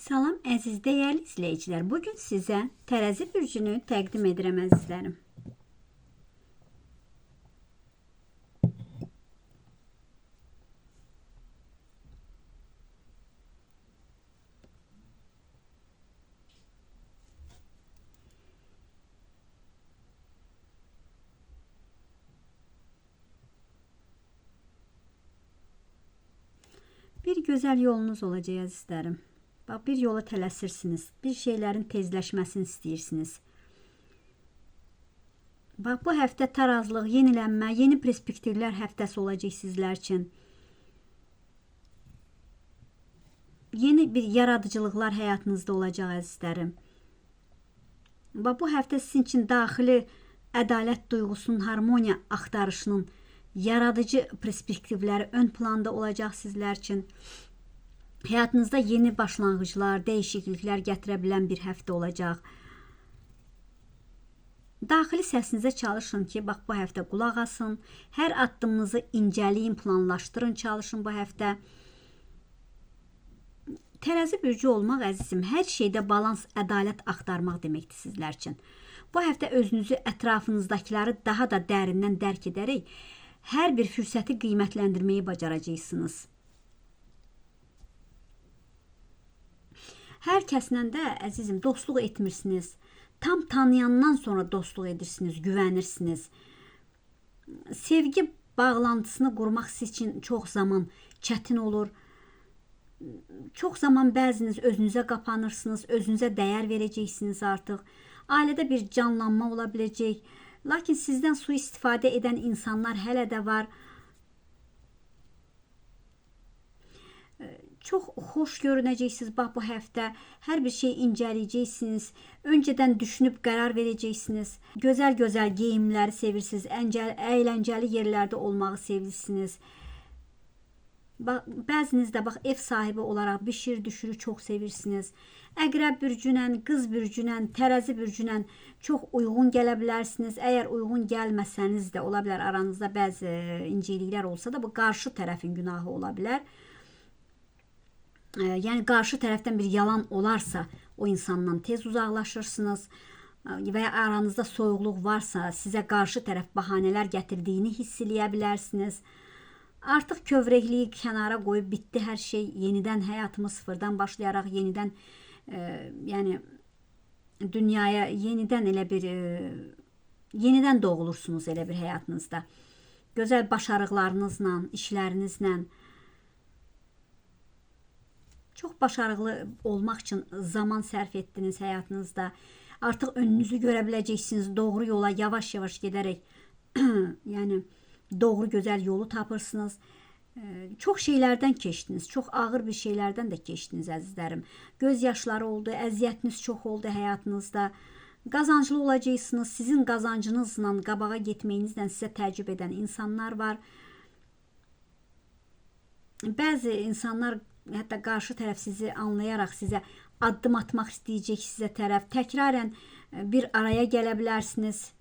Salam əziz dəyərli izləyicilər. Bugün sizə tərəzi bürcünü təqdim edirəm əzizlərim. Bir gözəl yolunuz olacaq əzizlərim. Bax, bir yola tələsirsiniz. Bir şeylərin tezləşməsini istəyirsiniz. Bax, bu həftə tarazlıq, yenilənmə, yeni perspektivlər həftəsi olacaq sizlər üçün. Yeni bir yaradıcılıqlar həyatınızda olacaq əzizlərim. Bax, bu həftə sizin üçün daxili ədalət duyğusunun, harmoniya axtarışının yaradıcı perspektivləri ön planda olacaq sizlər üçün. Həyatınızda yeni başlanğıclar, dəyişikliklər gətirə bilən bir həftə olacaq. Daxili səsinizə çalışın ki, bax, bu həftə qulaq asın. Hər addımınızı incəliyin, planlaşdırın, çalışın bu həftə. Tərəzi bürcü olmaq əzizim, hər şeydə balans, ədalət axtarmaq deməkdir sizlər üçün. Bu həftə özünüzü, ətrafınızdakiləri daha da dərindən dərk edərək, hər bir fürsəti qiymətləndirməyi bacaracaqsınız. Hər kəslə də əzizim dostluq etmirsiniz. Tam tanıyandan sonra dostluq edirsiniz, güvənirsiniz. Sevgi bağlantısını qurmaq siz üçün çox zaman çətin olur. Çox zaman bəziniz özünüzə qapanırsınız, özünüzə dəyər verəcəksiniz artıq. Ailədə bir canlanma ola biləcək. Lakin sizdən sui-istifadə edən insanlar hələ də var. Çox xoş görünəcəksiniz bax bu həftə. Hər bir şey incələyəcəksiniz. Öncədən düşünüb qərar verəcəksiniz. Gözəl-gözəl geyimləri sevirsiniz. Əyləncəli yerlərdə olmağı sevirsiniz. Bəziniz də bax ev sahibi olaraq bişir, düşürü çox sevirsiniz. Əqrəb bürcünə, qız bürcünə, tərəzi bürcünə çox uyğun gələ bilərsiniz. Əgər uyğun gəlməsəniz də ola bilər aranızda bəzi incəliklər olsa da bu qarşı tərəfin günahı ola bilər. Yəni qarşı tərəfdən bir yalan olarsa o insandan tez uzaqlaşırsınız və ya aranızda soyuqluq varsa sizə qarşı tərəf bəhanələr gətirdiyini hiss eləyə bilərsiniz. Artıq kövrəkliyi kənara qoyub bitdi hər şey. Yenidən həyatımız sıfırdan başlayaraq yenidən yəni dünyaya yenidən elə bir yenidən doğulursunuz elə bir həyatınızda. Gözəl başarıqlarınızla, işlərinizlə çox başarılı olmaq üçün zaman sərf etdiniz həyatınızda. Artıq önünüzü görə biləcəksiniz doğru yola yavaş-yavaş gedərək. Yəni doğru gözəl yolu tapırsınız. Çox şeylərdən keçdiniz. Çox ağır bir şeylərdən də keçdiniz əzizlərim. Göz yaşları oldu, əziyyətiniz çox oldu həyatınızda. Qazanclı olacaqsınız. Sizin qazancınızla qabağa getməyinizlə sizə təəccüb edən insanlar var. Bəzi insanlar hətta qarşı tərəf sizi anlayaraq sizə addım atmaq istəyəcək sizə tərəf. Təkrarən bir araya gələ bilərsiniz.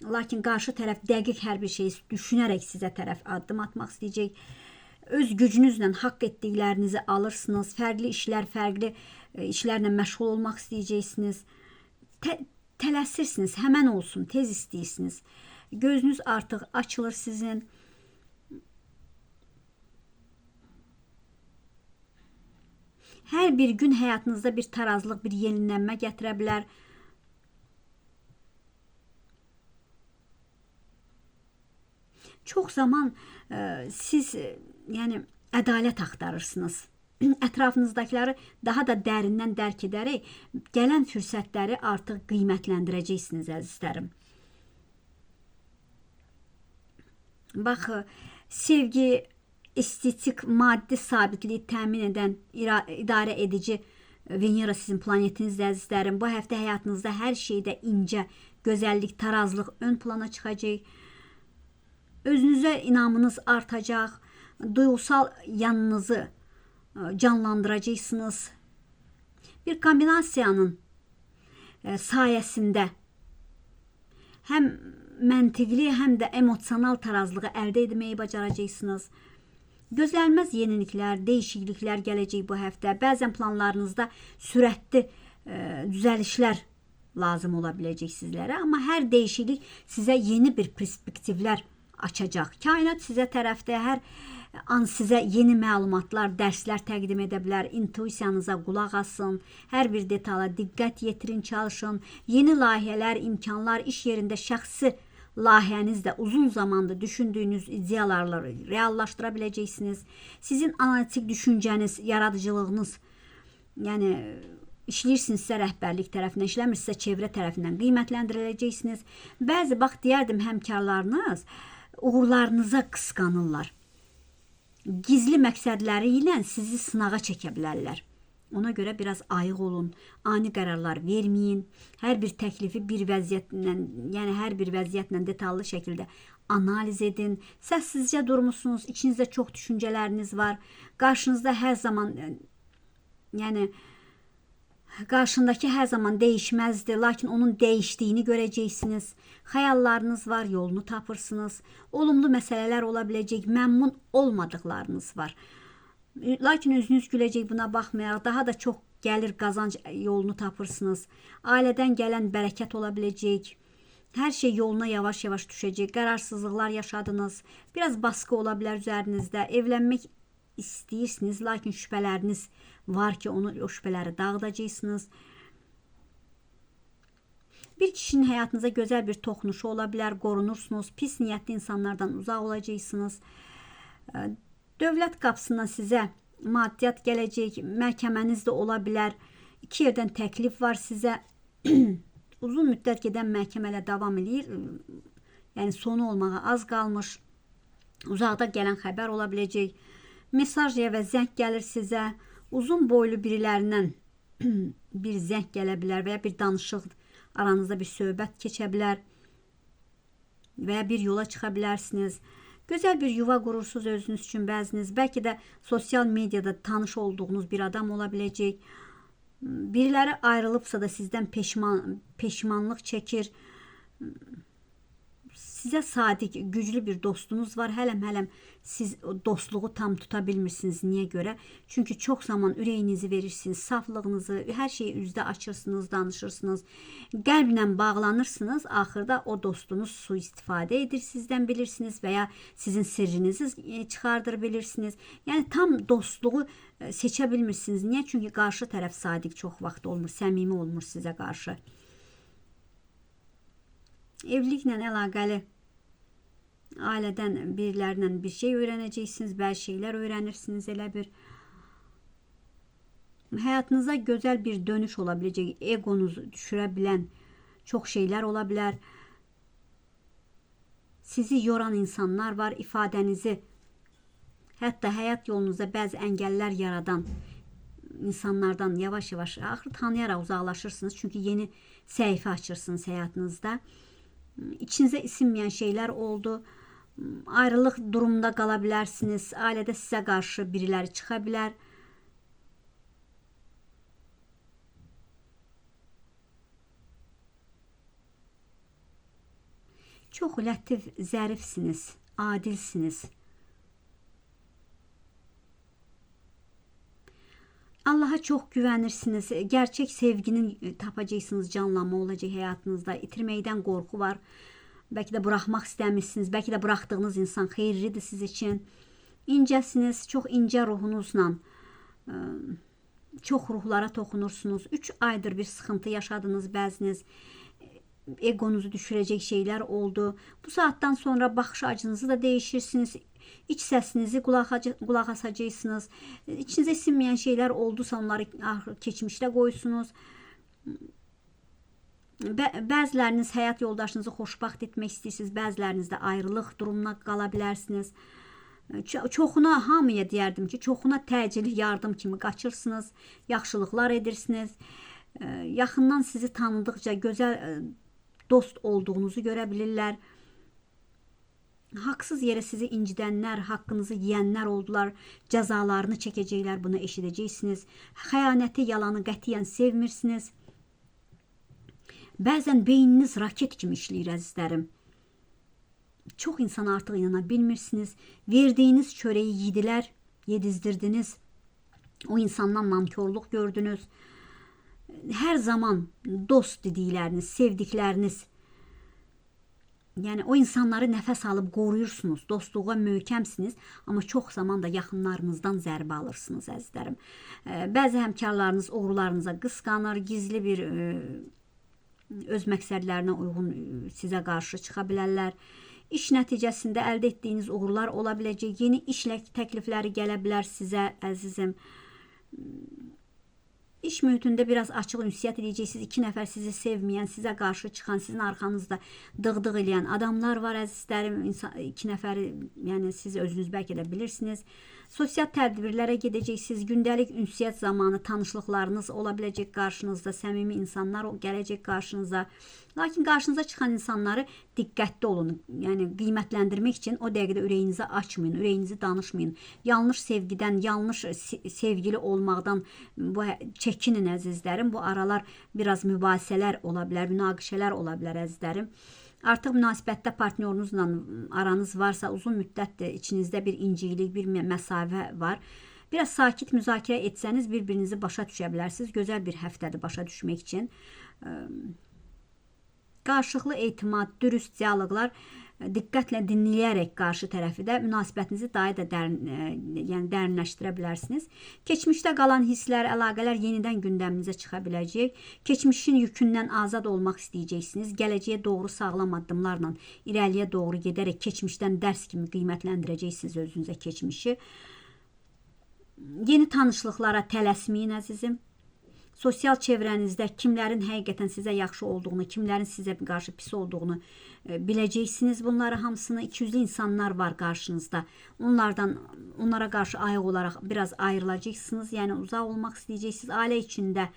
Lakin qarşı tərəf dəqiq hər bir şey düşünərək sizə tərəf addım atmaq istəyəcək. Öz gücünüzlə haqq etdiklərinizi alırsınız. Fərqli işlərlə məşğul olmaq istəyəcəksiniz. Tələsirsiniz, həmən olsun, tez istəyirsiniz. Gözünüz artıq açılır sizin. Hər bir gün həyatınızda bir tarazlıq, bir yenilənmə gətirə bilər. Çox zaman siz yəni ədalət axtarırsınız. Ətrafınızdakiləri daha da dərindən dərk edərək gələn fürsətləri artıq qiymətləndirəcəksiniz əzizlərim. Bax, sevgi, estetik, maddi sabitliyi təmin edən idarə edici Venera sizin planetinizdə əzizlərim. Bu həftə həyatınızda hər şeydə incə, gözəllik, tarazlıq ön plana çıxacaq. Özünüzə inamınız artacaq, duyğusal yanınızı canlandıracaqsınız. Bir kombinasiyanın sayəsində həm məntiqli, həm də emosional tarazlığı əldə etməyi bacaracaqsınız. Gözlənilməz yeniliklər, dəyişikliklər gələcək bu həftə. Bəzən planlarınızda sürətli düzəlişlər lazım ola biləcək sizlərə, amma hər dəyişiklik sizə yeni bir perspektivlər açacaq. Kainat sizə tərəfdə hər an sizə yeni məlumatlar, dərslər təqdim edə bilər. İntuisiyanıza qulaq asın. Hər bir detala diqqət yetirin, çalışın. Yeni layihələr, imkanlar, iş yerində şəxsi layihənizdə uzun zamandır düşündüyünüz ideyalarla reallaşdıra biləcəksiniz. Sizin analitik düşüncəniz, yaradıcılığınız, yəni işləyirsinizsə rəhbərlik tərəfindən, işləmirsinizsə çevrə tərəfindən qiymətləndiriləcəksiniz. Bəzi vaxt deyərdim həmkarlarınız uğurlarınıza qısqanırlar. Gizli məqsədləri ilə sizi sınağa çəkə bilərlər. Ona görə biraz ayıq olun, ani qərarlar verməyin. Hər bir təklifi hər bir vəziyyətlə detallı şəkildə analiz edin. Səssizcə durmusunuz, içinizdə çox düşüncələriniz var. Qarşınızda hər zaman, qarşındakı hər zaman dəyişməzdir, lakin onun dəyişdiyini görəcəksiniz. Xəyallarınız var, yolunu tapırsınız. Olumlu məsələlər ola biləcək, məmnun olmadıqlarınız var. Lakin özünüz güləcək, buna baxmayaraq daha da çox gəlir qazanc yolunu tapırsınız. Ailədən gələn bərəkət ola biləcək. Hər şey yoluna yavaş-yavaş düşəcək. Qərarsızlıqlar yaşadınız. Biraz baskı ola bilər üzərinizdə. Evlənmək istəyirsiniz, lakin şübhələriniz var ki, o şübhələri dağıdacaqsınız. Bir kişinin həyatınıza gözəl bir toxunuşu ola bilər, qorunursunuz. Pis niyyətli insanlardan uzaq olacaqsınız. Dövlət qapısından sizə maddiyyat gələcək, məhkəməniz də ola bilər. 2 yerdən təklif var sizə. Uzun müddət gedən məhkəmələ davam edir. Yəni sonu olmağa az qalmış. Uzaqda gələn xəbər ola biləcək. Mesaj və zəng gəlir sizə. Uzun boylu birilərindən bir zəng gələ bilər və ya bir danışıq, aranızda bir söhbət keçə bilər və ya bir yola çıxa bilərsiniz. Gözəl bir yuva qurursunuz özünüz üçün bəziniz. Bəlkə də sosial mediada tanış olduğunuz bir adam ola biləcək. Biriləri ayrılıbsa da sizdən peşmanlıq çəkir. Sizə sadiq, güclü bir dostunuz var. Hələm siz o dostluğu tam tuta bilmirsiniz. Niyə görə? Çünki çox zaman ürəyinizi verirsiniz, saflığınızı, hər şeyi üzdə açırsınız, danışırsınız. Qəlblə bağlanırsınız. Axırda o dostunuz sui-istifadə edir sizdən, bilirsiniz və ya sizin sirrinizi çıxardır bilirsiniz. Yəni tam dostluğu seçə bilmirsiniz. Niyə? Çünki qarşı tərəf sadiq çox vaxt olmur, səmimi olmur sizə qarşı. Evliliklə əlaqəli ailədən birilərlə bir şey öyrənəcəksiniz, bəzi şeylər öyrənirsiniz elə bir. Həyatınıza gözəl bir dönüş ola biləcək, egonuzu düşürə bilən çox şeylər ola bilər. Sizi yoran insanlar var, ifadənizi, hətta həyat yolunuzda bəzi əngəllər yaradan insanlardan yavaş-yavaş tanıyaraq uzaqlaşırsınız. Çünki yeni səhifə açırsınız həyatınızda. İçinizə isinməyən şeylər oldu. Ayrılıq durumunda qala bilərsiniz. Ailədə sizə qarşı biriləri çıxa bilər. Çox lətif, zərifsiniz, adilsiniz. Allaha çox güvənirsiniz. Gerçək sevginin tapacaqsınız, canlanma olacaq həyatınızda. İtirməkdən qorxu var. Bəlkə də buraxmaq istəmirsiniz. Bəlkə də buraxdığınız insan xeyirlidir siz üçün. İncəsiniz, çox incə ruhunuzla çox ruhlara toxunursunuz. 3 aydır bir sıxıntı yaşadınız bəziniz. Egonuzu düşürəcək şeylər oldu. Bu saatdan sonra baxış açınızı da dəyişirsiniz. İç səsinizi qulaq asacaqsınız. İçinizə sinməyən şeylər oldusa onları keçmişdə qoysunuz. Bəziləriniz həyat yoldaşınızı xoşbaxt etmək istəyirsiniz. Bəziləriniz də ayrılıq durumuna qala bilərsiniz. Çoxuna, hamıya deyərdim ki, çoxuna təcili yardım kimi qaçırsınız. Yaxşılıqlar edirsiniz. Yaxından sizi tanıdıqca gözəl dost olduğunuzu görə bilirlər. Haqsız yerə sizi incidənlər, haqqınızı yeyənlər oldular. Cəzalarını çəkəcəklər, bunu eşidəcəksiniz. Xəyanəti, yalanı qətiyyən sevmirsiniz. Bəzən beyniniz raket kimi işləyir əzizlərim. Çox insana artıq inana bilmirsiniz. Verdiyiniz çörəyi yedilər, yedizdirdiniz. O insandan nankorluq gördünüz. Hər zaman dost dedikləriniz, sevdikləriniz, yəni o insanları nəfəs alıb qoruyursunuz, dostluğa möhkəmsiniz, amma çox zaman da yaxınlarınızdan zərbə alırsınız əzizlərim. Bəzi həmkarlarınız uğurlarınıza qısqanır, gizli bir öz məqsədlərinə uyğun sizə qarşı çıxa bilərlər. İş nəticəsində əldə etdiyiniz uğurlar ola biləcək, yeni işlə təklifləri gələ bilər sizə əzizim. İş mühitində biraz açıq ünsiyyət edəcəksiniz. 2 nəfər sizi sevməyən, sizə qarşı çıxan, sizin arxanızda dığdıq eləyən adamlar var əzizlərim. 2 nəfəri, yəni siz özünüz bəlkə də bilirsiniz. Sosial tədbirlərə gedəcəksiniz. Gündəlik ünsiyyət zamanı tanışlıqlarınız ola biləcək qarşınızda. Səmimi insanlar gələcək qarşınıza. Lakin qarşınıza çıxan insanları diqqətli olun. Yəni qiymətləndirmək üçün o dəqiqədə ürəyinizi açmayın, ürəyinizi danışmayın. Yanlış sevgidən, yanlış sevgili olmaqdan çəkinin əzizlərim. Bu aralar biraz mübahisələr ola bilər, münaqişələr ola bilər əzizlərim. Artıq münasibətdə partnyorunuzla aranız varsa, uzun müddətdir içinizdə bir incilik, bir məsafə var. Biraz sakit müzakirə etsəniz bir-birinizi başa düşə bilərsiniz. Gözəl bir həftədir başa düşmək üçün. Qarşılıqlı etimad, dürüst dialoqlar, diqqətlə dinləyərək qarşı tərəfi də münasibətinizi daha da dərinləşdirə bilərsiniz. Keçmişdə qalan hisslər, əlaqələr yenidən gündəminizə çıxa biləcək. Keçmişin yükündən azad olmaq istəyəcəksiniz. Gələcəyə doğru sağlam addımlarla irəliyə doğru gedərək keçmişdən dərs kimi qiymətləndirəcəksiniz özünüzə keçmişi. Yeni tanışlıqlara tələsməyin əzizim. Sosial çevrənizdə kimlərin həqiqətən sizə yaxşı olduğunu, kimlərin sizə qarşı pis olduğunu biləcəksiniz. Bunları hamısını 200'lü insanlar var qarşınızda. Onlara qarşı ayıq olaraq biraz ayrılacaqsınız. Yəni uzaq olmaq istəyəcəksiniz. Ailə içində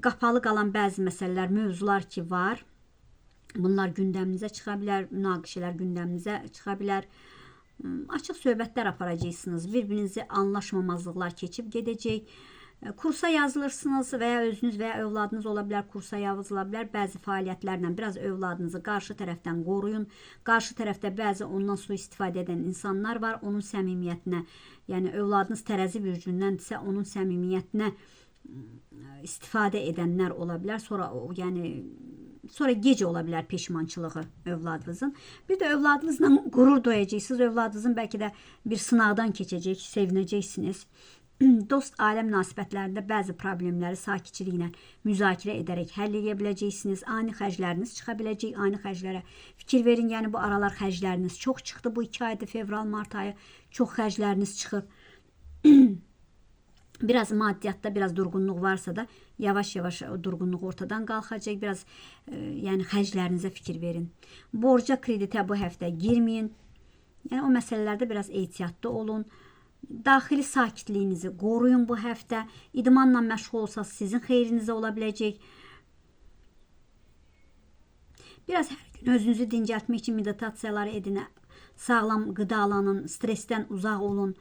qapalı qalan bəzi məsələlər, mövzular ki var. Bunlar gündəminizə çıxa bilər, münaqişələr gündəminizə çıxa bilər. Açıq söhbətlər aparacaqsınız. Bir-birinizi anlaşmamazlıqlar keçib gedəcək. Kursa yazılırsınız və ya özünüz və ya övladınız ola bilər, kursa yazıla bilər. Bəzi fəaliyyətlərlə biraz övladınızı qarşı tərəfdən qoruyun. Qarşı tərəfdə bəzi ondan sui-istifadə edən insanlar var. Onun səmimiyyətinə, yəni övladınız tərəzi bürcündəndirsə, onun səmimiyyətinə istifadə edənlər ola bilər. Sonra gec ola bilər peşmançılığı övladınızın. Bir də övladınızla qürur duyacaqsınız. Övladınızın bəlkə də bir sınaqdan keçəcək, sevinəcəksiniz. Dost ailə münasibətlərində bəzi problemləri sakitçiliklə müzakirə edərək həll edə biləcəksiniz. Ani xərcləriniz çıxa biləcək. Ani xərclərə fikir verin. Yəni bu aralar xərcləriniz çox çıxdı. Bu 2 aydır, fevral-mart ayı çox xərcləriniz çıxıb. Biraz maddiyyatda biraz durğunluq varsa da yavaş-yavaş o durğunluq ortadan qalxacaq. Biraz yəni xərclərinizə fikir verin. Borca, kreditə bu həftə girməyin. Yəni o məsələlərdə biraz ehtiyatlı olun. Daxili sakitliyinizi qoruyun bu həftə. İdmanla məşğul olsanız sizin xeyrinizə ola biləcək. Biraz hər gün özünüzü dincəltmək üçün meditasiyaları edin. Sağlam qidalanın, stressdən uzaq olun.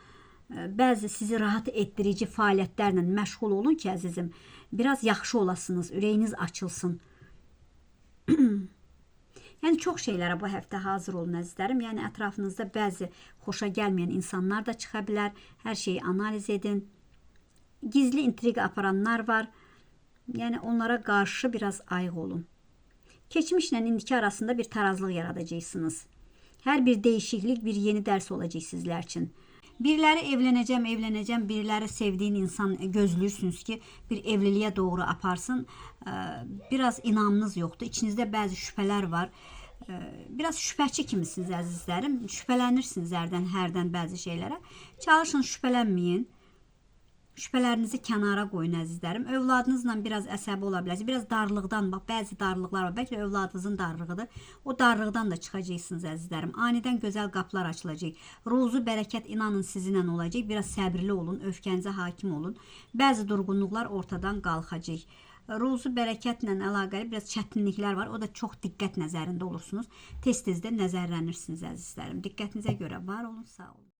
Bəzi sizi rahat etdirici fəaliyyətlərlə məşğul olun ki, əzizim, biraz yaxşı olasınız, ürəyiniz açılsın. Yəni çox şeylərə bu həftə hazır olun əzizlərim. Yəni ətrafınızda bəzi xoşa gəlməyən insanlar da çıxa bilər. Hər şeyi analiz edin. Gizli intriqa aparanlar var. Yəni onlara qarşı biraz ayıq olun. Keçmişlə indiki arasında bir tarazlıq yaradacaqsınız. Hər bir dəyişiklik bir yeni dərs olacaq sizlər üçün. Biriləri evlənəcəm, biriləri sevdiyin insan gözləyirsiniz ki, bir evliliyə doğru aparsın. Biraz inamınız yoxdur. İçinizdə bəzi şübhələr var. Biraz şübhəçi kimisiniz əzizlərim. Şübhələnirsiniz hərdən bəzi şeylərə. Çalışın, şübhələnməyin. Şübhələrinizi kənara qoyun əzizlərim. Övladınızla biraz əsəbi ola bilərsiniz. Biraz darlıqdan, bax, bəzi darlıqlar var. Bəlkə övladınızın darlığıdır. O darlıqdan da çıxacaqsınız əzizlərim. Anidən gözəl qapılar açılacaq. Ruzu, bərəkət inanın sizinlə olacaq. Biraz səbirli olun, öfkənizə hakim olun. Bəzi durğunluqlar ortadan qalxacaq. Ruzu, bərəkətlə əlaqəli biraz çətinliklər var. O da çox diqqət nəzərində olursunuz. Tez-tez də nəzərlənirsiniz əzizlərim. Diqqətinizə görə var olun, sağ olun.